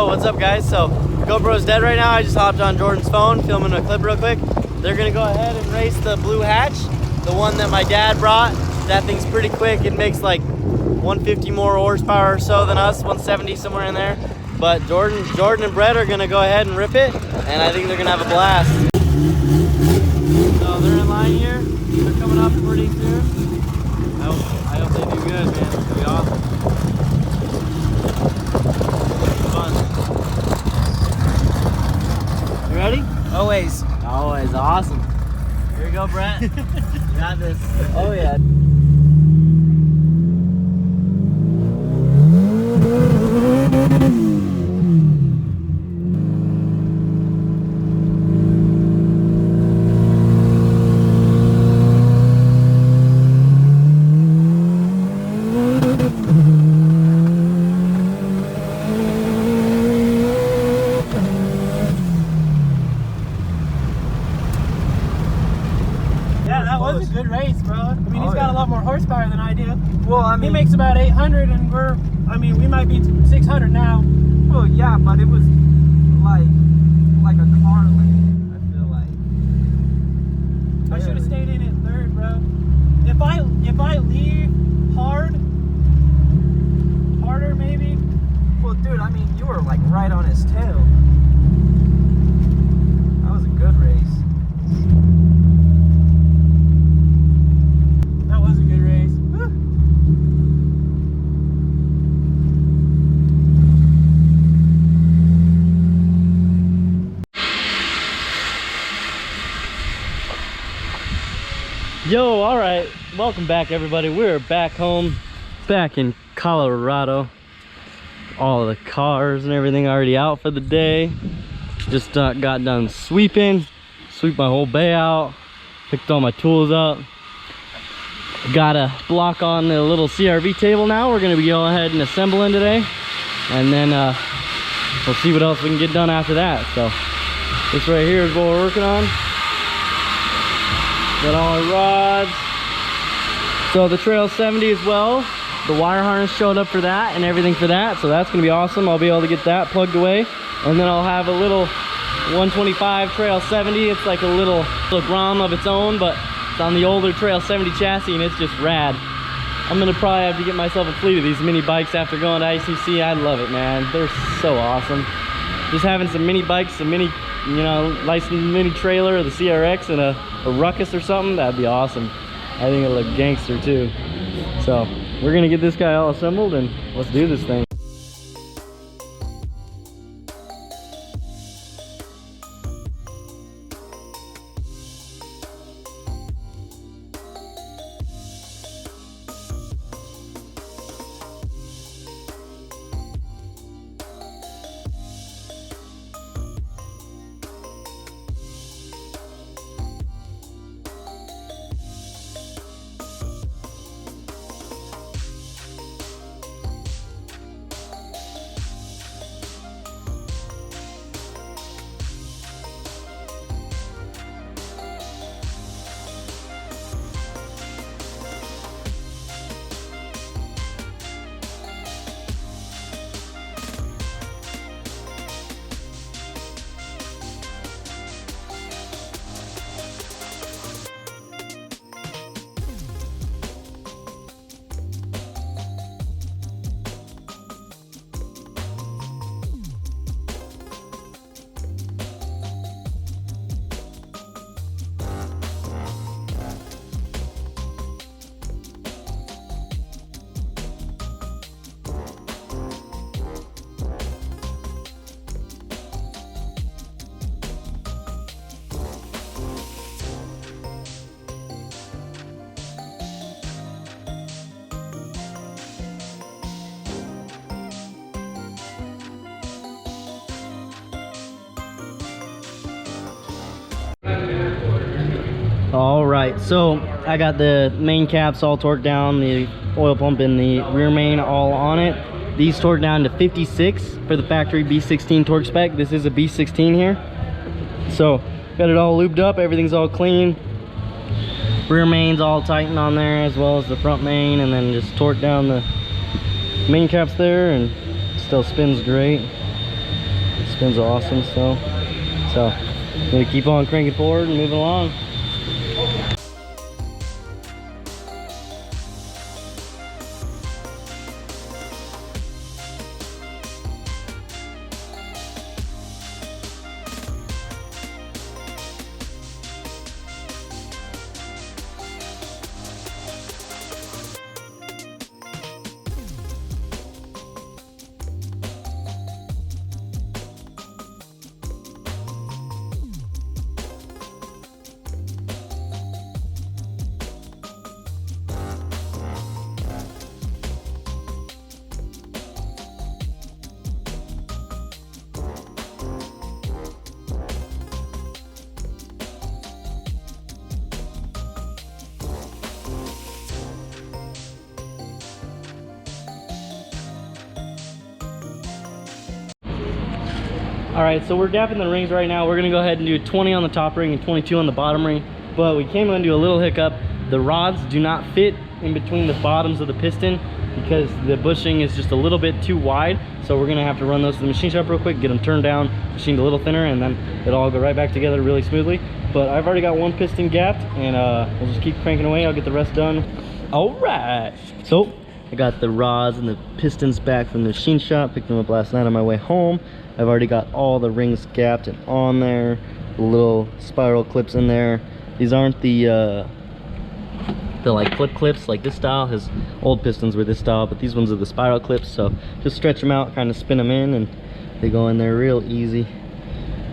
What's up, guys? So GoPro's dead right now. I just hopped on Jordan's phone filming a clip real quick. They're gonna go ahead and race the blue hatch, the one that my dad brought. That thing's pretty quick. It makes like 150 more horsepower or so than us, 170 somewhere in there. But Jordan and Brett are gonna go ahead and rip it, and I think they're gonna have a blast. So they're in line here. They're coming up pretty soon. I hope they do good, man. It's gonna be awesome. Ready? Always. Always. Awesome. Here you go, Brett. You got this. Oh, yeah. That was a good race, bro. I mean, he's got a lot more horsepower than I do. Well, I mean, he makes about 800, and we might be 600 now. Well, yeah, but it was like a car lane, I feel like. I should have stayed in at third, bro. If I leave harder maybe. Well, dude, I mean, you were like right on his tail. That was a good race. That was a good race. Woo. Yo, all right, welcome back, everybody. We're back home, back in Colorado. All the cars and everything already out for the day. Just got done sweeping, sweeped my whole bay out, picked all my tools up. Got a block on the little CRV table now. We're gonna be going ahead and assembling today, and then we'll see what else we can get done after that. So this right here is what we're working on. Got all our rods. So the Trail 70 as well. The wire harness showed up for that and everything for that. So that's gonna be awesome. I'll be able to get that plugged away. And then I'll have a little 125 Trail 70. It's like a little Grom of its own, but it's on the older Trail 70 chassis, and it's just rad. I'm gonna probably have to get myself a fleet of these mini bikes after going to ICC. I love it, man. They're so awesome. Just having some mini bikes, some mini, you know, licensed mini trailer or the CRX and a Ruckus or something, that'd be awesome. I think it'll look gangster too. So we're gonna get this guy all assembled and let's do this thing. All right, so I got the main caps all torqued down, the oil pump and the rear main all on it. These torqued down to 56 for the factory B16 torque spec. This is a B16 here. So got it all lubed up, everything's all clean. Rear main's all tightened on there as well as the front main, and then just torqued down the main caps there, and still spins great. It spins awesome still. So I'm gonna keep on cranking forward and moving along. All right, so we're gapping the rings right now. We're gonna go ahead and do 20 on the top ring and 22 on the bottom ring, but we came into a little hiccup. The rods do not fit in between the bottoms of the piston because the bushing is just a little bit too wide. So we're gonna have to run those to the machine shop real quick, get them turned down, machined a little thinner, and then it'll all go right back together really smoothly. But I've already got one piston gapped, and we'll just keep cranking away. I'll get the rest done. All right, so I got the rods and the pistons back from the machine shop, picked them up last night on my way home. I've already got all the rings gapped and on there, the little spiral clips in there. These aren't the like flip clips like this style. His old pistons were this style, but these ones are the spiral clips. So just stretch them out, kind of spin them in, and they go in there real easy.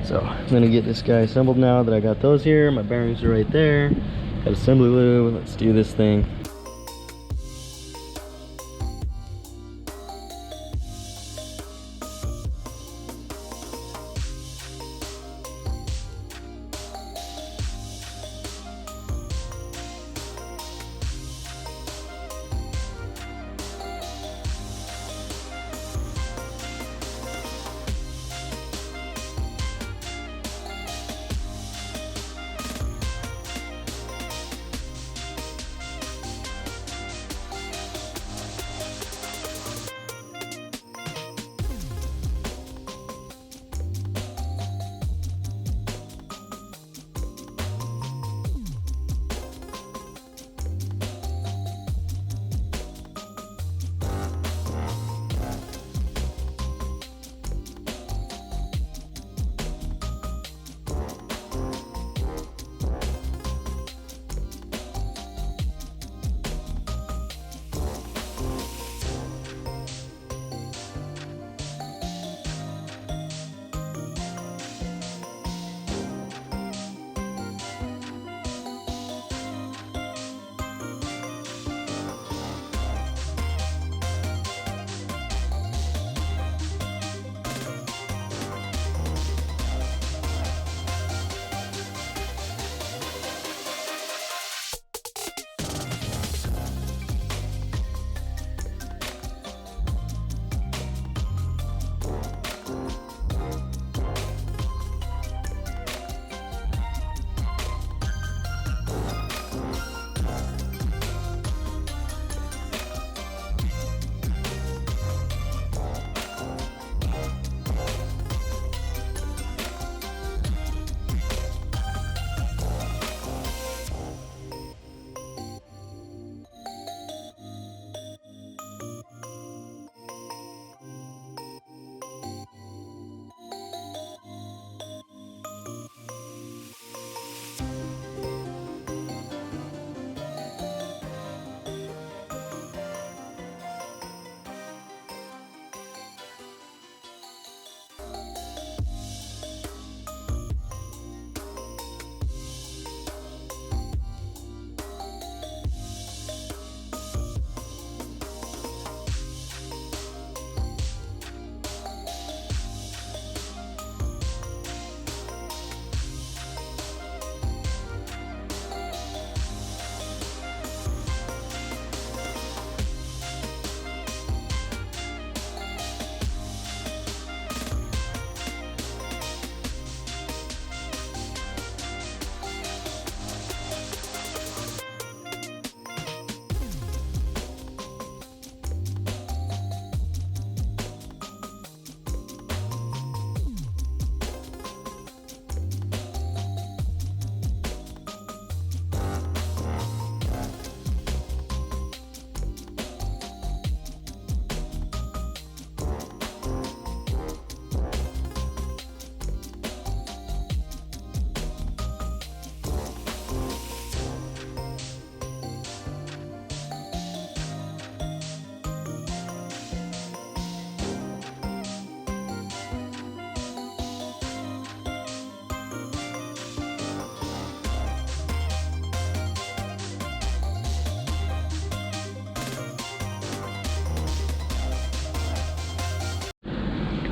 So I'm gonna get this guy assembled now that I got those here. My bearings are right there. Got assembly lube. Let's do this thing.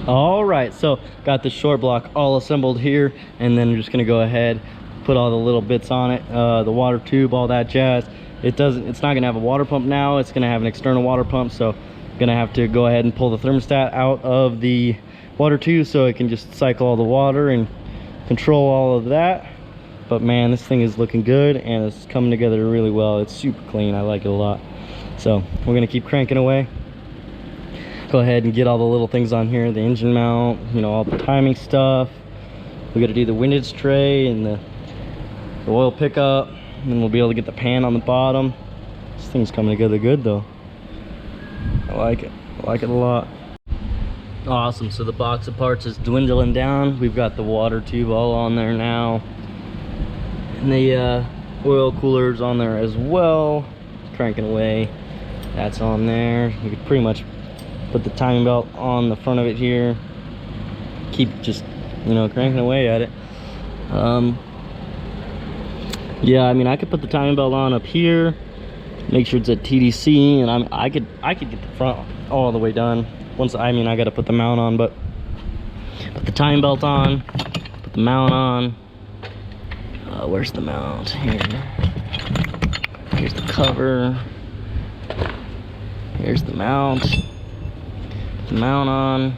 All right, so got the short block all assembled here, and then I'm just gonna go ahead, put all the little bits on it, the water tube, all that jazz. It's not gonna have a water pump now, it's gonna have an external water pump, so I'm gonna have to go ahead and pull the thermostat out of the water tube so it can just cycle all the water and control all of that. But man, this thing is looking good and it's coming together really well. It's super clean, I like it a lot. So we're gonna keep cranking away. Go ahead and get all the little things on here, the engine mount, you know, all the timing stuff. We got to do the windage tray and the oil pickup, and then we'll be able to get the pan on the bottom. This thing's coming together good though. I like it a lot. Awesome. So the box of parts is dwindling down. We've got the water tube all on there now, and the oil cooler's on there as well. Cranking away. That's on there. We could pretty much put the timing belt on the front of it here. Keep just, you know, cranking away at it. Yeah, I mean, I could put the timing belt on up here, make sure it's at TDC, and I could get the front all the way done. I got to put the mount on, but put the timing belt on, put the mount on. Where's the mount? Here. Here's the cover. Here's the mount. Put the mount on.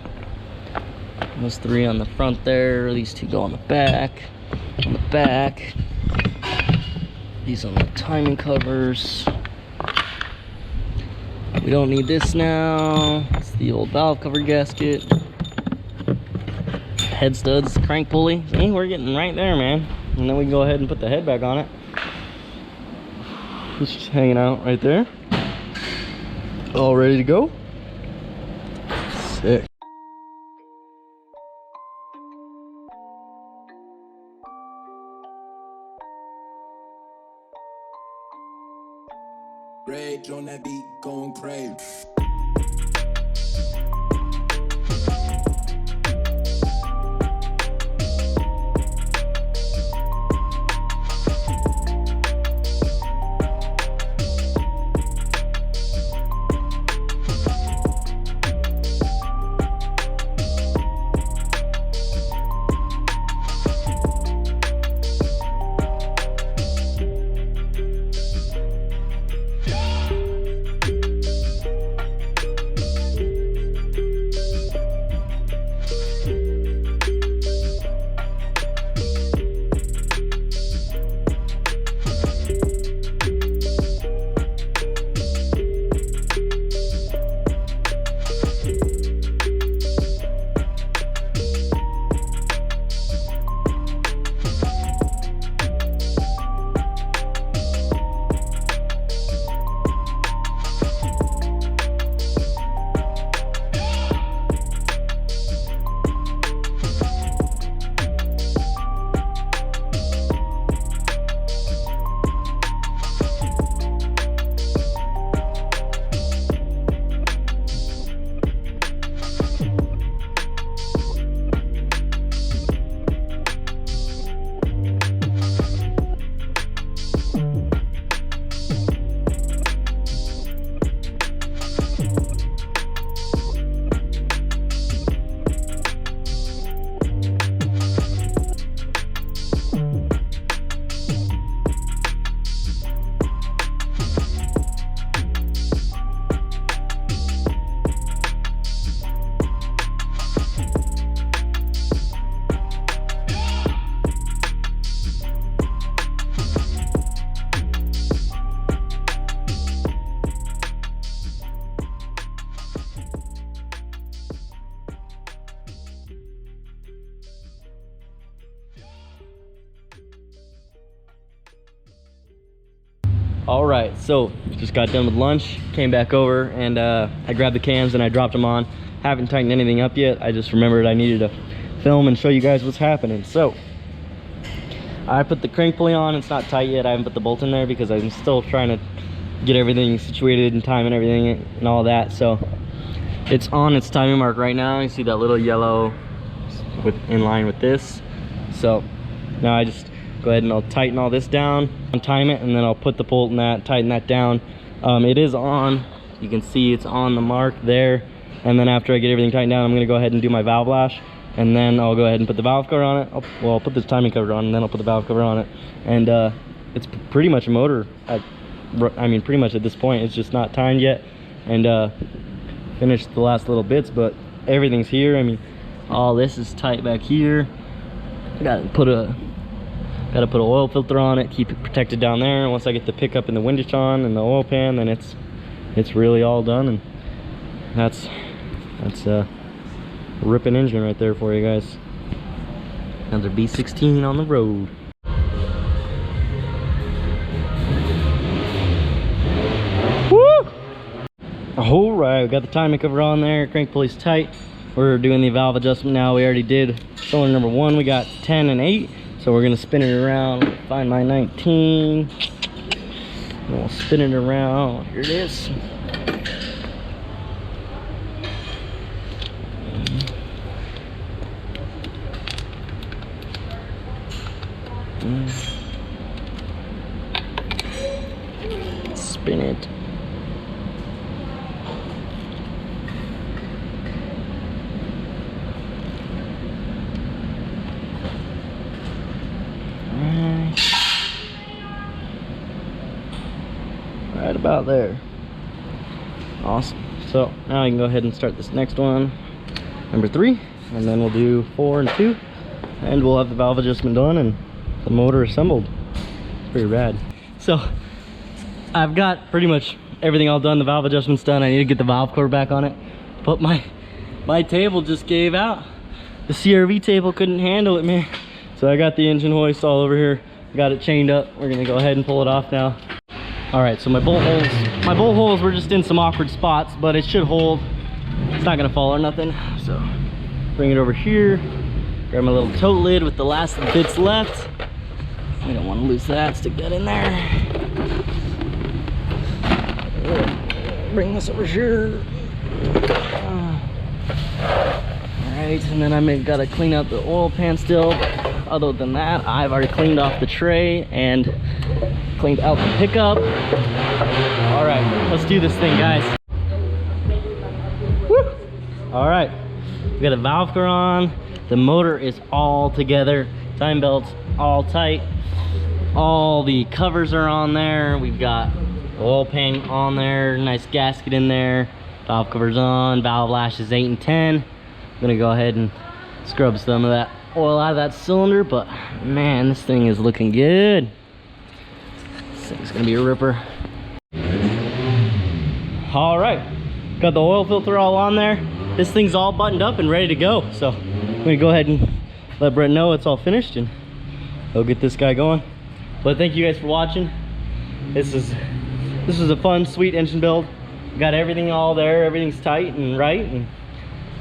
Those three on the front there. These two go on the back. On the back. These on the timing covers. We don't need this now. It's the old valve cover gasket. Head studs, crank pulley. See, we're getting right there, man. And then we can go ahead and put the head back on it. It's just hanging out right there. All ready to go. Sick. Rage on that beat, going crazy. All right, so just got done with lunch, came back over, and I grabbed the cams and I dropped them on. Haven't tightened anything up yet. I just remembered I needed to film and show you guys what's happening. So I put the crank pulley on. It's not tight yet. I haven't put the bolt in there because I'm still trying to get everything situated and time and everything and all that. So it's on its timing mark right now. You see that little yellow in line with this. So now I just go ahead and I'll tighten all this down and time it, and then I'll put the bolt in that, tighten that down. It is on. You can see it's on the mark there. And then after I get everything tightened down, I'm gonna go ahead and do my valve lash, and then I'll go ahead and put the valve cover on it. I'll put this timing cover on, and then I'll put the valve cover on it. And it's pretty much a motor. I mean, pretty much at this point, it's just not timed yet. And finished the last little bits, but everything's here. I mean, all this is tight back here. Gotta put an oil filter on it, keep it protected down there. And once I get the pickup and the windage on and the oil pan, then it's really all done. And that's a ripping engine right there for you guys. Another B16 on the road. Woo! All right, we got the timing cover on there, crank pulley's tight. We're doing the valve adjustment now. We already did cylinder number 1. We got 10 and 8, so we're gonna spin it around, find my 19. And we'll spin it around. Here it is. Spin it. Right about there. Awesome. So now I can go ahead and start this next one, number 3, and then we'll do 4 and 2, and we'll have the valve adjustment done and the motor assembled. It's pretty rad. So I've got pretty much everything all done. The valve adjustment's done. I need to get the valve cover back on it, but my table just gave out. The CRV table couldn't handle it, man. So I got the engine hoist all over here, got it chained up. We're gonna go ahead and pull it off now. All right, so my bolt holes were just in some awkward spots, but it should hold. It's not gonna fall or nothing. So bring it over here, grab my little tote lid with the last bits left. We don't want to lose that, stick that in there. Bring this over here. All right, and then I gotta clean out the oil pan still. Other than that, I've already cleaned off the tray and cleaned out the pickup. All right, let's do this thing, guys. Woo! All right, we got a valve cover on. The motor is all together. Time belt's all tight. All the covers are on there. We've got oil pan on there, nice gasket in there. Valve cover's on, valve lashes 8 and 10. I'm gonna go ahead and scrub some of that oil out of that cylinder, but man, this thing is looking good. This thing's gonna be a ripper. All right, got the oil filter all on there. This thing's all buttoned up and ready to go. So I'm gonna go ahead and let Brett know it's all finished, and he'll get this guy going. But thank you guys for watching. This is a fun, sweet engine build. Got everything all there, everything's tight and right, and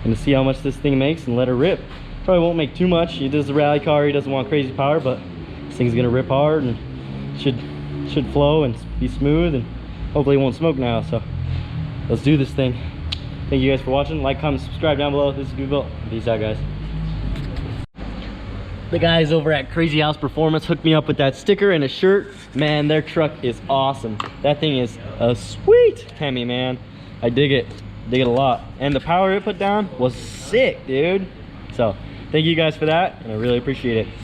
gonna see how much this thing makes and let her rip. Probably won't make too much. He does the rally car, he doesn't want crazy power, but this thing's gonna rip hard and should flow and be smooth, and hopefully it won't smoke now. So let's do this thing. Thank you guys for watching. Like, comment, subscribe down below. This is GoofyBuilt. Peace out, guys. The guys over at Crazy House Performance hooked me up with that sticker and a shirt. Man, their truck is awesome. That thing is a sweet Hemi, man. I dig it. Dig it a lot. And the power it put down was sick, dude. So thank you guys for that, and I really appreciate it.